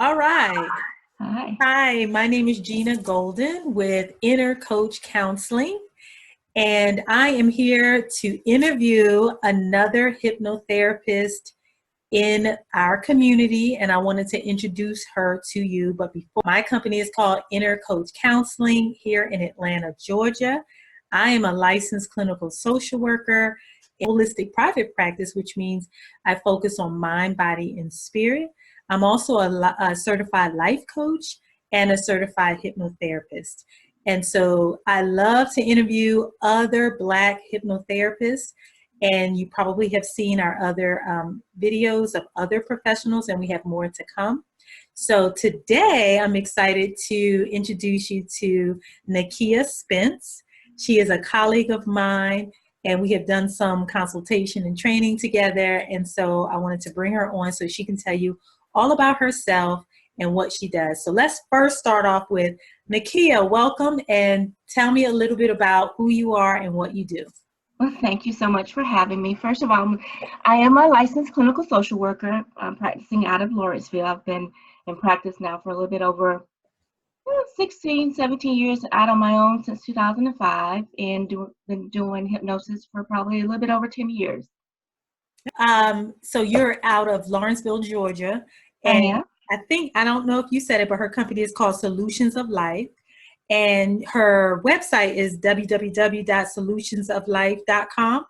All right. Hi. Hi, my name is Gena Golden with Inner Coach Counseling, and I am here to interview another hypnotherapist in our community, and I wanted to introduce her to you. But before, my company is called Inner Coach Counseling here in Atlanta, Georgia. I am a licensed clinical social worker in holistic private practice, which means I focus on mind, body, and spirit. I'm also a certified life coach and a certified hypnotherapist. And so I love to interview other Black hypnotherapists, and you probably have seen our other videos of other professionals, and we have more to come. So today I'm excited to introduce you to Nikiya Spence. She is a colleague of mine, and we have done some consultation and training together. And so I wanted to bring her on so she can tell you all about herself and what she does. So let's first start off with Nikiya. Welcome, and tell me a little bit about who you are and what you do. Well, thank you so much for having me. First of all, I am a licensed clinical social worker. I'm practicing out of Lawrenceville. I've been in practice now for a little bit over 16, 17 years out on my own since 2005, and been doing hypnosis for probably a little bit over 10 years. So you're out of Lawrenceville, Georgia, I and am. I don't know if you said it, but her company is called Solutions of Life. And her website is www.solutionsoflife.com.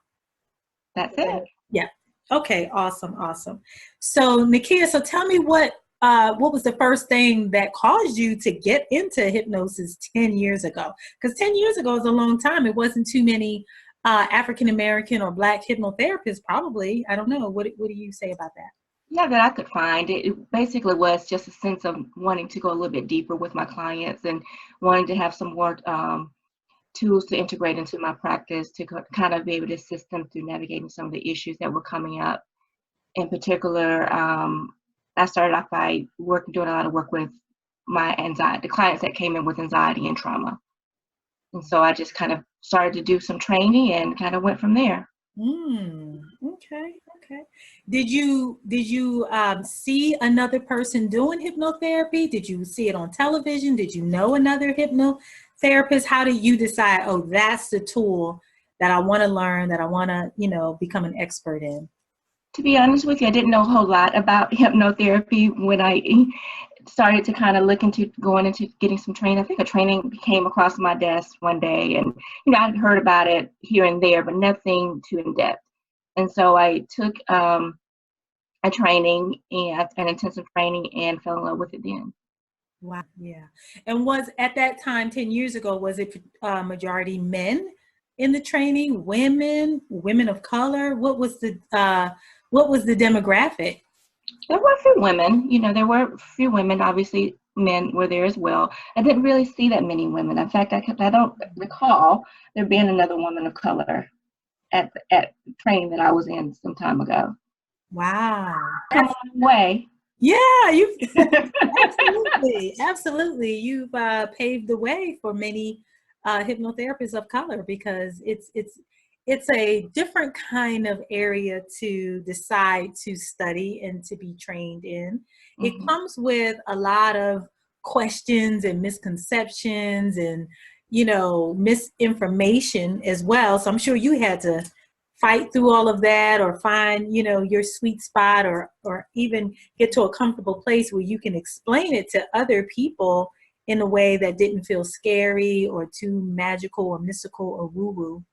That's it. Yeah. Okay. Awesome. Awesome. So Nikiya, so tell me what was the first thing that caused you to get into hypnosis 10 years ago? Because 10 years ago is a long time. It wasn't too many African American or Black hypnotherapists, probably. I don't know. What do you say about that? Yeah, that I could find. It basically was just a sense of wanting to go a little bit deeper with my clients and wanting to have some more tools to integrate into my practice to kind of be able to assist them through navigating some of the issues that were coming up. In particular, I started off by doing a lot of work with my anxiety, the clients that came in with anxiety and trauma. And so I just kind of started to do some training and kind of went from there. Okay. Okay. Did you see another person doing hypnotherapy? Did you see it on television? Did you know another hypnotherapist? How did you decide, oh, that's the tool that I want to learn, that I want to, become an expert in? To be honest with you, I didn't know a whole lot about hypnotherapy when I started to kind of look into going into getting some training. I think a training came across my desk one day, and I'd heard about it here and there, but nothing too in depth. And so I took a training and an intensive training and fell in love with it then. Wow. Yeah. And was at that time, 10 years ago, was it majority men in the training, women of color? What was the demographic? There were a few women, there were a few women. Obviously, men were there as well. I didn't really see that many women. In fact, I don't recall there being another woman of color at training that I was in some time ago. Wow. Come a long way. Yeah, you absolutely. You've paved the way for many hypnotherapists of color, because it's a different kind of area to decide to study and to be trained in. It comes with a lot of questions and misconceptions and misinformation as well. So I'm sure you had to fight through all of that, or find your sweet spot, or even get to a comfortable place where you can explain it to other people in a way that didn't feel scary or too magical or mystical or woo-woo.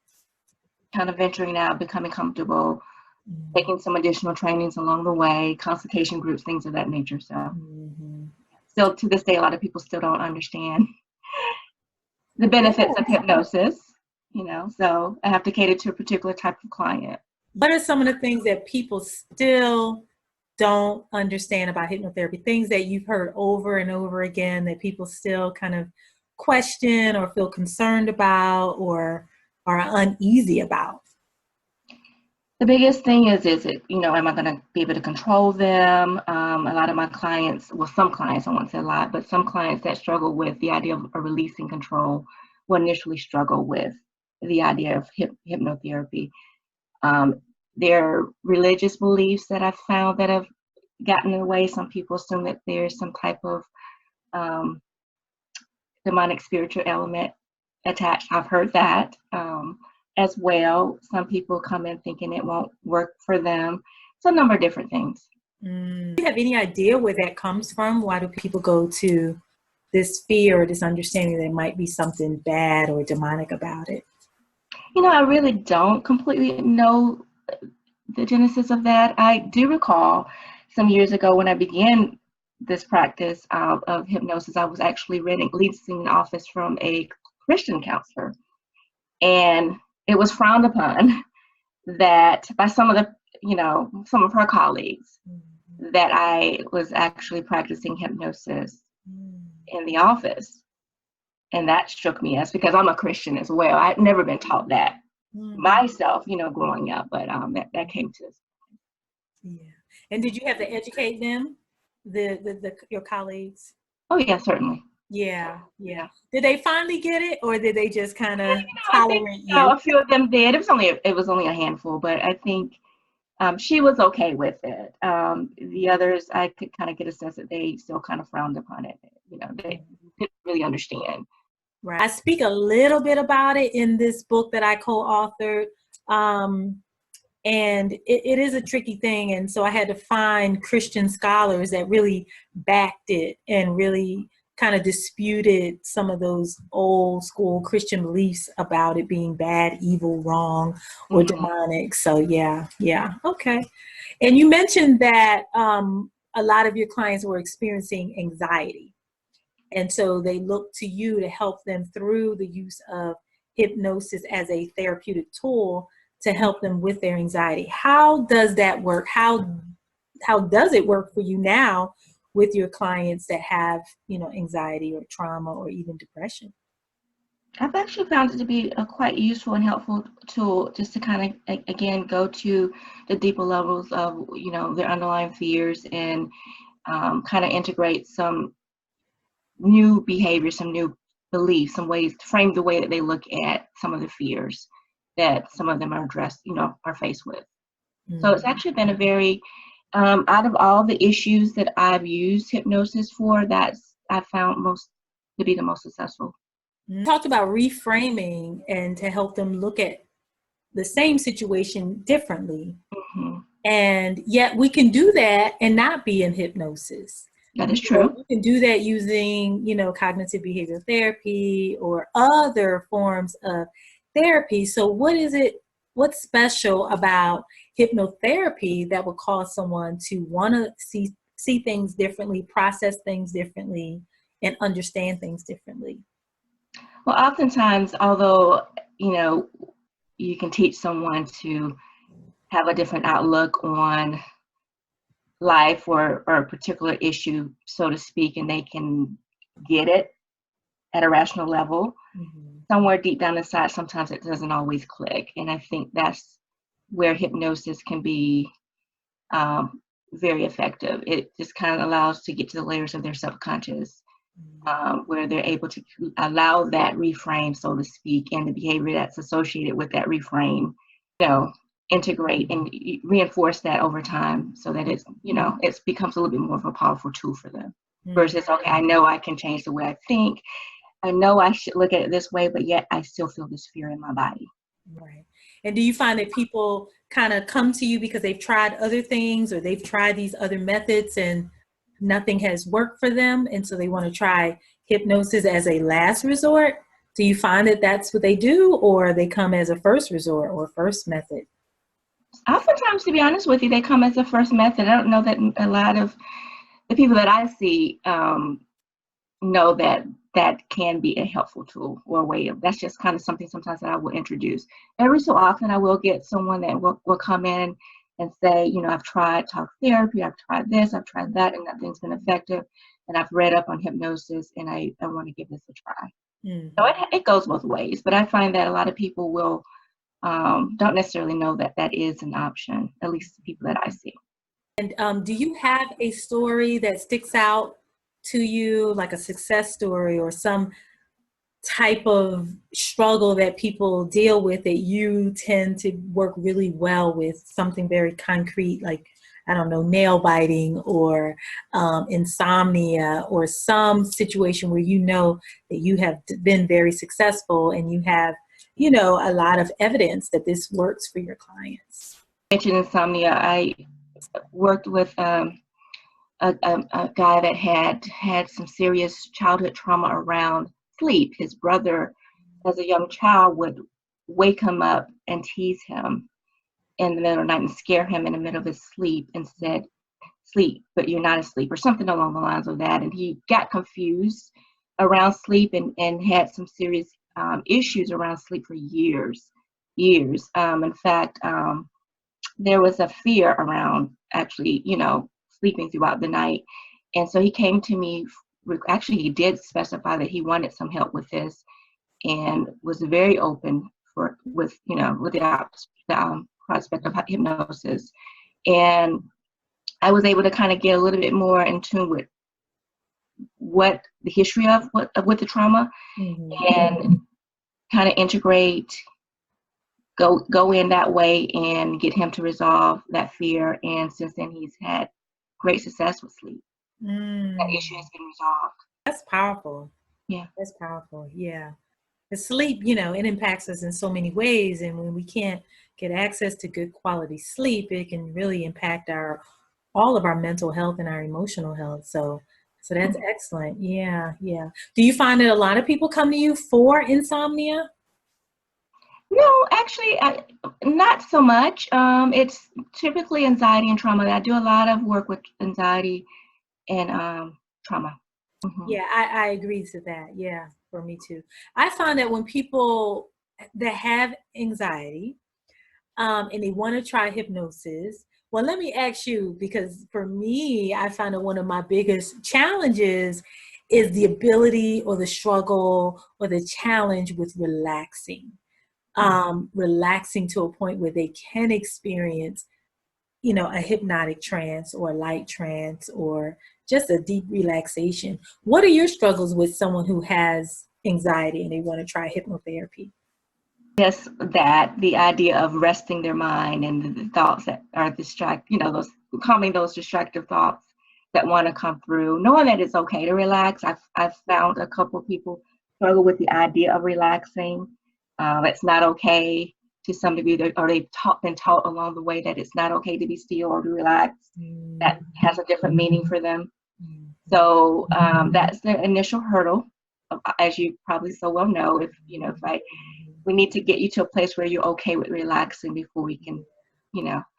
Kind of venturing out, becoming comfortable, taking some additional trainings along the way, consultation groups, things of that nature. So still to this day, a lot of people still don't understand the benefits of hypnosis. So I have to cater to a particular type of client. What are some of the things that people still don't understand about hypnotherapy? Things that you've heard over and over again that people still kind of question or feel concerned about or are uneasy about? The biggest thing is it, am I going to be able to control them? A lot of my clients, well, some clients, I won't say a lot, but some clients that struggle with the idea of releasing control will initially struggle with the idea of hypnotherapy. Their religious beliefs that I've found that have gotten in the way. Some people assume that there's some type of demonic spiritual element attached. I've heard that as well. Some people come in thinking it won't work for them. It's a number of different things. Do you have any idea where that comes from? Why do people go to this fear or this understanding there might be something bad or demonic about it? I really don't completely know the genesis of that. I do recall some years ago when I began this practice of hypnosis, I was actually leasing an office from a Christian counselor. And it was frowned upon that by some of some of her colleagues, that I was actually practicing hypnosis in the office. And that shook me because I'm a Christian as well. I've never been taught that myself, growing up, but that came to us. Yeah. And did you have to educate them, your colleagues? Oh yeah, certainly. Yeah. Did they finally get it, or did they just kind of tolerate you? A few of them did. It was only a handful, but I think she was okay with it. The others, I could kind of get a sense that they still kind of frowned upon it. They didn't really understand. Right. I speak a little bit about it in this book that I co-authored. And it is a tricky thing. And so I had to find Christian scholars that really backed it and really kind of disputed some of those old school Christian beliefs about it being bad, evil, wrong, or demonic. So yeah. Okay. And you mentioned that a lot of your clients were experiencing anxiety. And so they look to you to help them through the use of hypnosis as a therapeutic tool to help them with their anxiety. How does that work? How does it work for you now with your clients that have, anxiety or trauma or even depression? I've actually found it to be a quite useful and helpful tool, just to kind of, again, go to the deeper levels of, their underlying fears, and kind of integrate some new behaviors, some new beliefs, some ways to frame the way that they look at some of the fears that some of them are are faced with. So it's actually been a very, out of all the issues that I've used hypnosis for, I found to be the most successful. You talked about reframing and to help them look at the same situation differently. And yet we can do that and not be in hypnosis. That is true. You can do that using, cognitive behavioral therapy or other forms of therapy. So what's special about hypnotherapy that would cause someone to want to see things differently, process things differently, and understand things differently? Well, oftentimes, although, you can teach someone to have a different outlook on life or a particular issue, so to speak, and they can get it at a rational level, somewhere deep down inside, sometimes it doesn't always click. And I think that's where hypnosis can be very effective. It just kind of allows to get to the layers of their subconscious, where they're able to allow that reframe, so to speak, and the behavior that's associated with that reframe, integrate and reinforce that over time, so that it's, it becomes a little bit more of a powerful tool for them. Versus, okay, I know I can change the way I think. I know I should look at it this way, but yet I still feel this fear in my body. Right. And do you find that people kind of come to you because they've tried other things or they've tried these other methods and nothing has worked for them, and so they want to try hypnosis as a last resort? Do you find that that's what they do, or they come as a first resort or first method? Oftentimes, to be honest with you, they come as a first method. I don't know that a lot of the people that I see know that can be a helpful tool or a way of, that's just kind of something sometimes that I will introduce. Every so often I will get someone that will come in and say, I've tried talk therapy, I've tried this, I've tried that, and nothing's been effective. And I've read up on hypnosis and I want to give this a try. So it goes both ways, but I find that a lot of people will don't necessarily know that is an option, at least the people that I see. And do you have a story that sticks out to you, like a success story or some type of struggle that people deal with that you tend to work really well with, something very concrete, like I don't know, nail biting or insomnia or some situation where you know that you have been very successful and you have, you know, a lot of evidence that this works for your clients? Mentioned insomnia. I worked with a guy that had some serious childhood trauma around sleep. His brother, as a young child, would wake him up and tease him in the middle of the night and scare him in the middle of his sleep and said, "Sleep, but you're not asleep," or something along the lines of that. And he got confused around sleep and had some serious issues around sleep for years. In fact, there was a fear around actually, you know, sleeping throughout the night. And so he came to me. Actually, he did specify that he wanted some help with this, and was very open with the prospect of hypnosis. And I was able to kind of get a little bit more in tune with what the history of with the trauma, and kind of integrate, go in that way and get him to resolve that fear. And since then, he's had great success with sleep. That issue has been resolved. That's powerful. Yeah. That's powerful. Yeah. The sleep, you know, it impacts us in so many ways. And when we can't get access to good quality sleep, it can really impact all of our mental health and our emotional health. So that's excellent. Yeah. Yeah. Do you find that a lot of people come to you for insomnia? No, actually, not so much. It's typically anxiety and trauma. I do a lot of work with anxiety and trauma. Yeah, I agree to that. Yeah, for me too. I find that when people that have anxiety and they want to try hypnosis, well, let me ask you, because for me, I find that one of my biggest challenges is the ability or the struggle or the challenge with relaxing. Relaxing to a point where they can experience, you know, a hypnotic trance or a light trance or just a deep relaxation. What are your struggles with someone who has anxiety and they want to try hypnotherapy? Yes, that the idea of resting their mind and the thoughts that are those calming those distractive thoughts that want to come through, knowing that it's okay to relax. I've found a couple of people struggle with the idea of relaxing. It's not okay to some degree, or they've been taught along the way that it's not okay to be still or to relax. That has a different meaning for them. So that's the initial hurdle, as you probably so well know. We need to get you to a place where you're okay with relaxing before we can,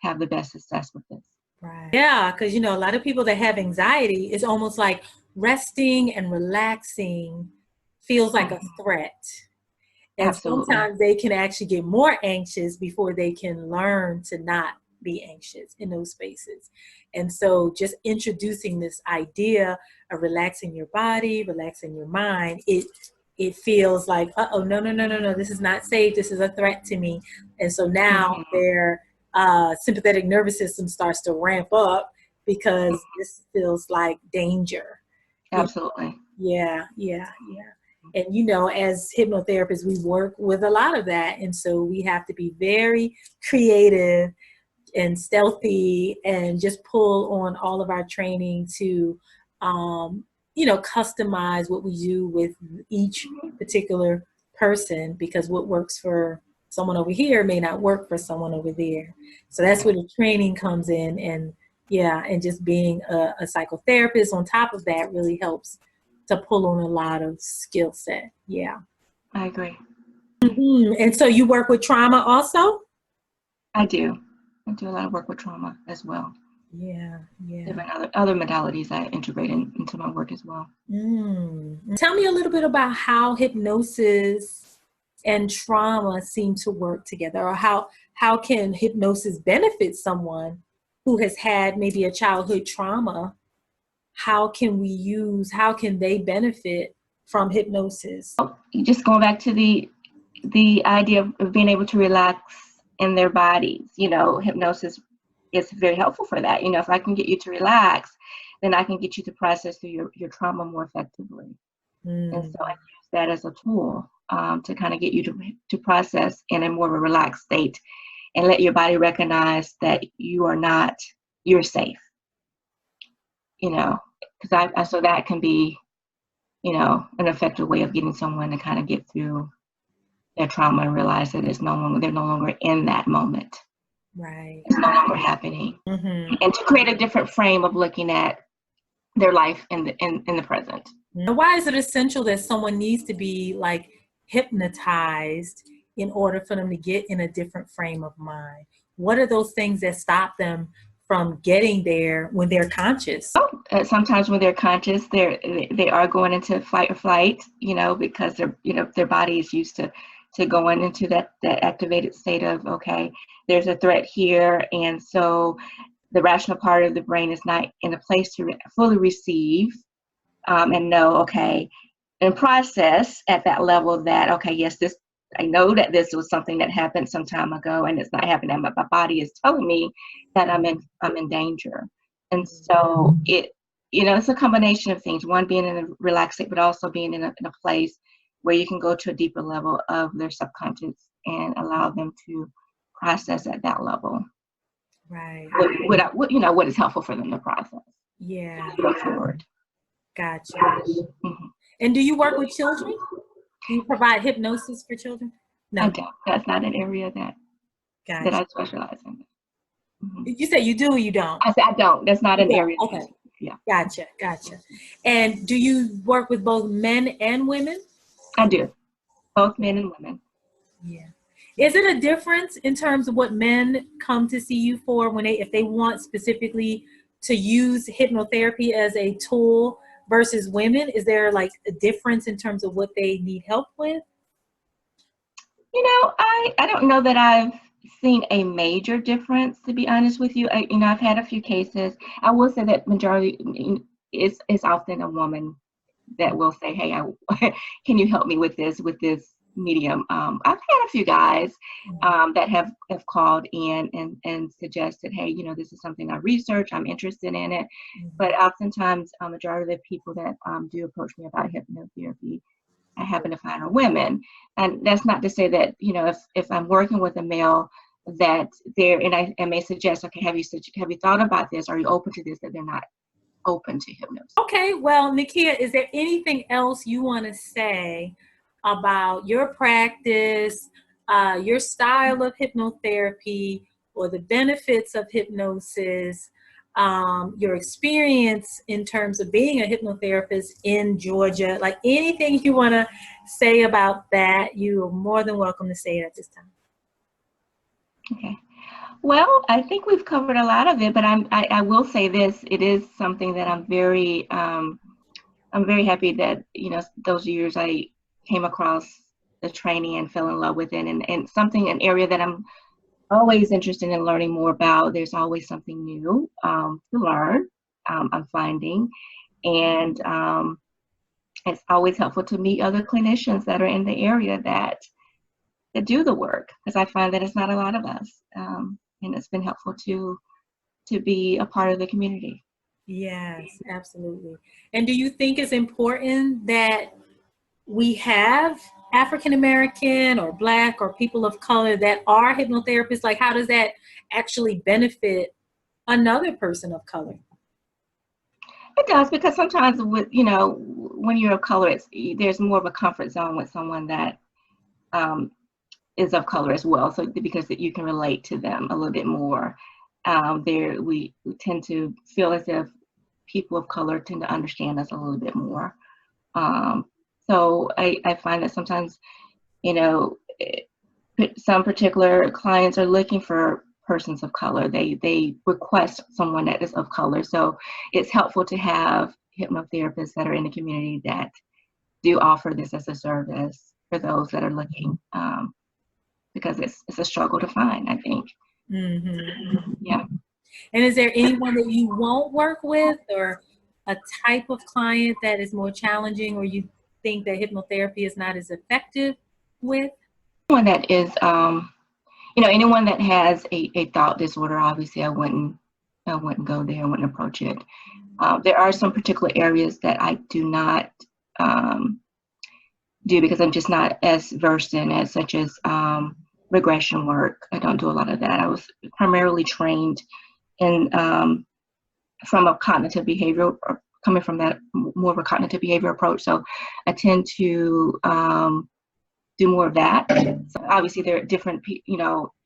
have the best success with this. Right. Yeah, because a lot of people that have anxiety, it's almost like resting and relaxing feels like a threat. And Absolutely. sometimes they can actually get more anxious before they can learn to not be anxious in those spaces. And so just introducing this idea of relaxing your body, relaxing your mind, it feels like, no, this is not safe. This is a threat to me. And so now their sympathetic nervous system starts to ramp up because this feels like danger. Absolutely. Yeah. And, as hypnotherapists, we work with a lot of that. And so we have to be very creative and stealthy and just pull on all of our training to, customize what we do with each particular person, because what works for someone over here may not work for someone over there. So that's where the training comes in. And just being a psychotherapist on top of that really helps to pull on a lot of skill set. Yeah. I agree. And so you work with trauma also? I do. I do a lot of work with trauma as well. Yeah. Different other modalities I integrate into my work as well. Tell me a little bit about how hypnosis and trauma seem to work together, or how can hypnosis benefit someone who has had maybe a childhood trauma? How can they benefit from hypnosis? Just going back to the idea of being able to relax in their bodies, hypnosis is very helpful for that. If I can get you to relax, then I can get you to process through your trauma more effectively. And so I use that as a tool to kind of get you to process in a more of a relaxed state and let your body recognize that you are not, you're safe, because so that can be, an effective way of getting someone to kind of get through their trauma and realize that they're no longer in that moment. Right. It's no longer happening. Mm-hmm. And to create a different frame of looking at their life in the present. Why is it essential that someone needs to be like hypnotized in order for them to get in a different frame of mind? What are those things that stop them from getting there when they're conscious? Sometimes when they're conscious, they are going into fight or flight, because their body is used to going into that activated state of, okay, there's a threat here, and so the rational part of the brain is not in a place to fully receive and know, okay, and process at that level that, okay, yes, I know that this was something that happened some time ago, and it's not happening. My body is telling me that I'm in danger, and so it's a combination of things. One, being in a relaxed state, but also being in a place where you can go to a deeper level of their subconscious and allow them to process at that level. Right. What is helpful for them to process. Yeah. Go forward. Gotcha. Mm-hmm. And do you work with children? Do you provide hypnosis for children? No. I don't. That's not an area that I specialize in. Mm-hmm. You say you do or you don't? I said I don't. That's not an area. Okay. Yeah. Gotcha. And do you work with both men and women? I do. Both men and women. Yeah. Is it a difference in terms of what men come to see you for if they want specifically to use hypnotherapy as a tool versus women? Is there like a difference in terms of what they need help with? I don't know that I've seen a major difference, to be honest with you. I've had a few cases. I will say that majority is often a woman that will say, hey, can you help me with this medium? I've had a few guys that have called in and suggested, hey, this is something I research, I'm interested in it. But oftentimes, majority of the people that do approach me about hypnotherapy, I happen to find are women. And that's not to say that, if I'm working with a male, that I may suggest, okay, have you thought about this? Are you open to this? That they're not open to hypnosis. Okay, well, Nikiya, is there anything else you want to say about your practice, your style of hypnotherapy, or the benefits of hypnosis, your experience in terms of being a hypnotherapist in Georgia? Like anything you want to say about that, you are more than welcome to say it at this time. Okay. Well, I think we've covered a lot of it, but I will say this: it is something that I'm very happy that those years I came across the training and fell in love with it, and an area that I'm always interested in learning more about. There's always something new to learn. I'm finding, and it's always helpful to meet other clinicians that are in the area that do the work, because I find that it's not a lot of us. And it's been helpful to be a part of the community. Yes, absolutely. And do you think it's important that we have African American or Black or people of color that are hypnotherapists? Like, how does that actually benefit another person of color? It does, because sometimes with when you're of color, there's more of a comfort zone with someone that is of color as well, so because you can relate to them a little bit more. We tend to feel as if people of color tend to understand us a little bit more. So I find that sometimes, some particular clients are looking for persons of color. They request someone that is of color. So it's helpful to have hypnotherapists that are in the community that do offer this as a service for those that are looking. Because it's a struggle to find, I think. Mm-hmm. Yeah. And is there anyone that you won't work with, or a type of client that is more challenging, or you think that hypnotherapy is not as effective with? Anyone that is, anyone that has a thought disorder, obviously I wouldn't go there, I wouldn't approach it. There are some particular areas that I do not do, because I'm just not as versed in it, such as regression work. I don't do a lot of that. I was primarily trained and from a cognitive behavior, or coming from that more of a cognitive behavior approach. So I tend to do more of that. So obviously there are different,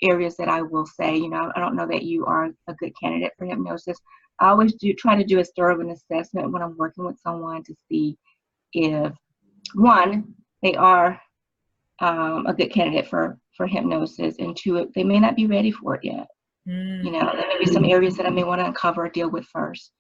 areas that I will say, I don't know that you are a good candidate for hypnosis. I always try to do a thorough an assessment when I'm working with someone to see if, one, they are a good candidate for hypnosis, and two, they may not be ready for it yet. There may be some areas that I may want to uncover or deal with first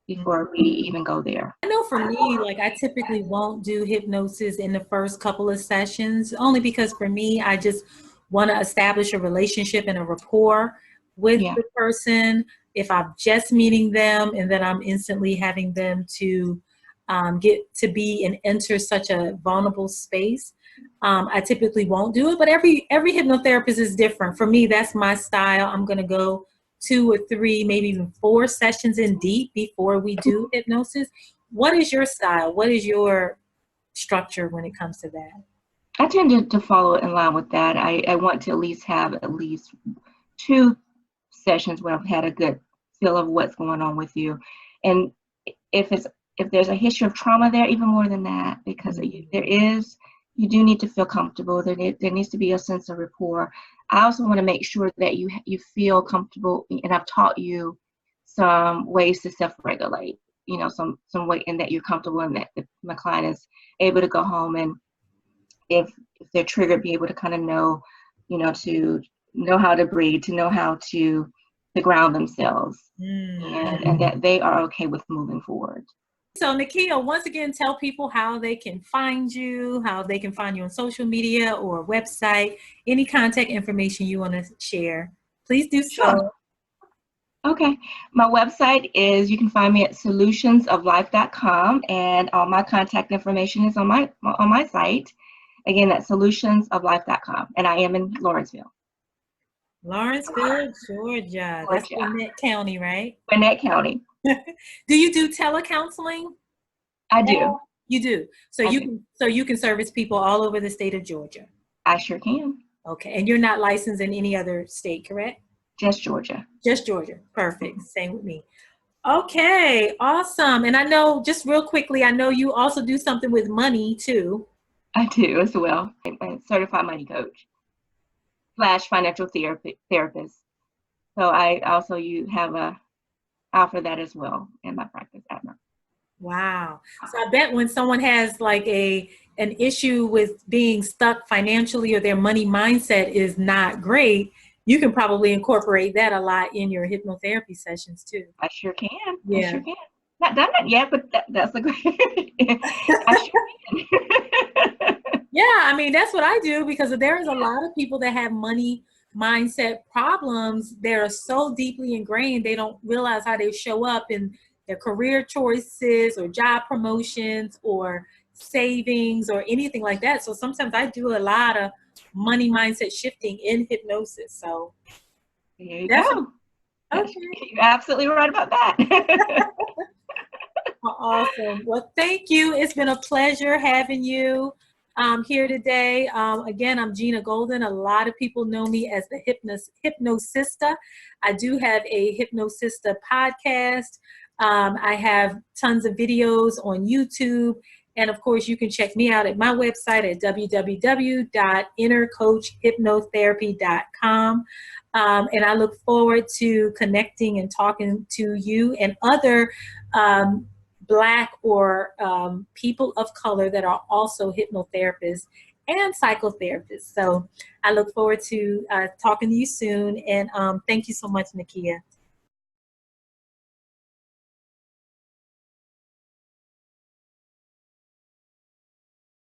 before we even go there. I know for me, like I typically won't do hypnosis in the first couple of sessions, only because for me, I just want to establish a relationship and a rapport with the person. If I'm just meeting them and then I'm instantly having them to get to be and enter such a vulnerable space, I typically won't do it. But every hypnotherapist is different. For me, that's my style. I'm going to go 2 or 3, maybe even 4 sessions in deep before we do hypnosis. What is your style? What is your structure when it comes to that? I tend to follow in line with that. I want to at least have 2 sessions where I've had a good feel of what's going on with you. And if there's a history of trauma there, even more than that, because you do need to feel comfortable. There needs to be a sense of rapport. I also want to make sure that you feel comfortable, and I've taught you some ways to self-regulate, some way in that you're comfortable and that my client is able to go home, and if they're triggered, be able to kind of know, to know how to breathe, to know how to ground themselves, and that they are okay with moving forward. So Nikiya, once again, tell people how they can find you, how they can find you on social media or website, any contact information you want to share. Please do so. Sure. Okay. My website is, you can find me at solutionsoflife.com, and all my contact information is on my site. Again, that's solutionsoflife.com, and I am in Lawrenceville. Lawrenceville, Georgia. That's Gwinnett County, right? Gwinnett County. Do you do telecounseling? I do. You do. So you can service people all over the state of Georgia. I sure can. Okay. And you're not licensed in any other state, correct? Just Georgia. Just Georgia. Perfect. Same with me. Okay. Awesome. And I know, just real quickly, I know you also do something with money too. I do as well. I'm a certified money coach / financial therapist. So I also offer that as well in my practice at my. Wow. So I bet when someone has like an issue with being stuck financially, or their money mindset is not great, you can probably incorporate that a lot in your hypnotherapy sessions too. I sure can. Yeah. I sure can. Not done that yet, but that's a great. I sure can. Yeah, I mean, that's what I do, because there is a lot of people that have money mindset problems. They're so deeply ingrained, they don't realize how they show up in their career choices or job promotions or savings or anything like that. So sometimes I do a lot of money mindset shifting in hypnosis. So there you go. Okay. You're absolutely right about that. Awesome. Well, thank you. It's been a pleasure having you here today. Again, I'm Gena Golden. A lot of people know me as the HypnoSistah. I do have a HypnoSistah podcast. I have tons of videos on YouTube. And of course, you can check me out at my website at www.innercoachhypnotherapy.com. And I look forward to connecting and talking to you and other Black or people of color that are also hypnotherapists and psychotherapists. So I look forward to talking to you soon. And thank you so much, Nikiya.